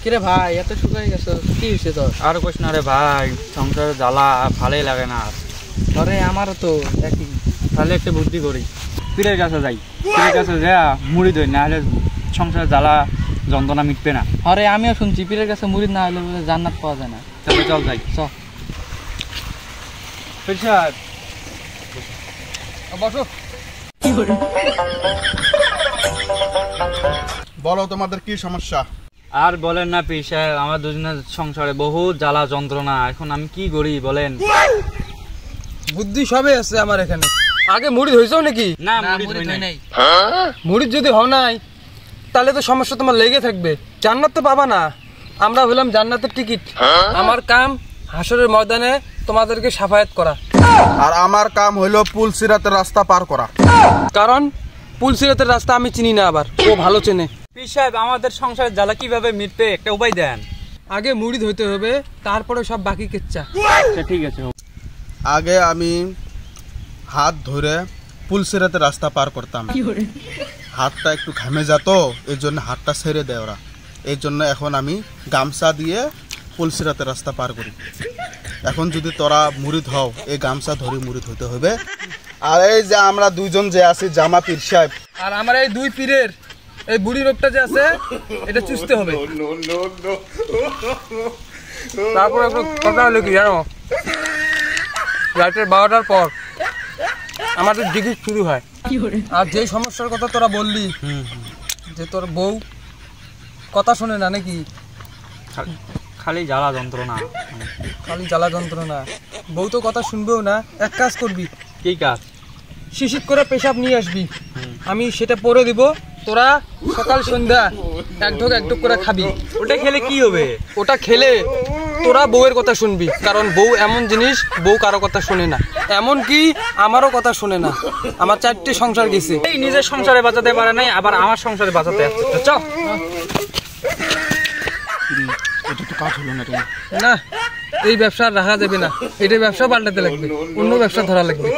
কিরে ভাই এত শুকাই গেছো, কি হয়েছে তোর? আর কইস না রে ভাই, সংসারে জ্বালা ভালোই লাগে না। আরে আমারও তো একই। তাহলে একটা বুদ্ধি করি, পীরের কাছে যাই, পীরের কাছে যা মুড়ি দই, না হলে সংসারে জ্বালা যন্ত্রণা মিটবে না। আরে আমিও শুনছি পীরের কাছে মুরিদ না হলে বলে জান্নাত পাওয়া যায় না। তাহলে চল যাই, চল পীর সাহেব বসো। বলো তোমাদের কি সমস্যা? আর বলেন না পীর সাহেব, আমার দুজনের সংসারে বহুত জ্বালা যন্ত্রণা, এখন আমি কি করি বলেন? বুদ্ধি সবে আছে আমার এখানে। আগে মুড়িদ হয়েছেও নাকি? না না, মুড়ি মুরিদ দই হয় নাই। নাই। মুড়িদ যদি হও নাই তাহলে তো সমস্যা তোমার লেগে থাকবে, জান্নাত তো পাবা না। আমরা হলাম জান্নাতের টিকিট। আমার কাম হাসরের ময়দানে তোমাদেরকে সাফায়াত করা, আর আমার কাম হইলো পুল সিরাতের রাস্তা পার করা। কারণ পুলসিরাতের রাস্তা আমি চিনি না, আবার ও ভালো চেনে। পীর সাহেব আমাদের সংসারে জ্বালা কিভাবে মিটবে একটা উপায় দেন। আগে মুড়িদ হইতে হবে, তারপরে সব বাকি কেচ্চা। আচ্ছা ঠিক আছে। আগে আমি হাত ধরে পুল সিরাতের রাস্তা পার করতাম, হাতটা একটু ঘামে যেত, এই জন্য হাতটা ছেড়ে দেয় ওরা। এই জন্য এখন আমি গামছা দিয়ে পুল সিরাতের রাস্তা পার করি। এখন যদি তোরা মুরিদ হও, এই গামছা ধরে মুরিদ হইতে হবে। আর এই যে আমরা দুইজন যে আছি জামা পীর সাহেব, আর আমার এই দুই পীরের এই বুড়ি রোগটা যে আছে এটা চুষতে হবে। তারপর একটু কথা হলো কি জানো, রাতের 12টার পর আমাদের ডিগ্রি শুরু হয়। আর যে সমস্যার কথা তোরা বললি যে তোর বউ কথা শোনে না নাকি, খালি জ্বালা যন্ত্রণা। খালি জ্বালা যন্ত্রণা, বউ তো কথা শুনবেও না। এক কাজ করবি, কি কাজ? শিশির করে পেশাব নিয়ে আসবি, আমি সেটা পরে দিব, তোরা সকাল সন্ধ্যা এক ঢোক করে খাবি। ওটা খেলে কি হবে? ওটা খেলে তোরা বউয়ের কথা শুনবি, কারণ বউ এমন জিনিস, বউ কারো কথা শোনে না, এমন কি আমারও কথা শোনে না। আমার 4টে সংসার গেছে, এই নিজের সংসারে বাঁচাতে পারে নাই, আবার আমার সংসারে বাঁচাতে আসছে। চল না এই ব্যবসা আর রাখা যাবে না, এটা ব্যবসা পাল্টাতে লাগবে, অন্য ব্যবসা ধরা লাগবে।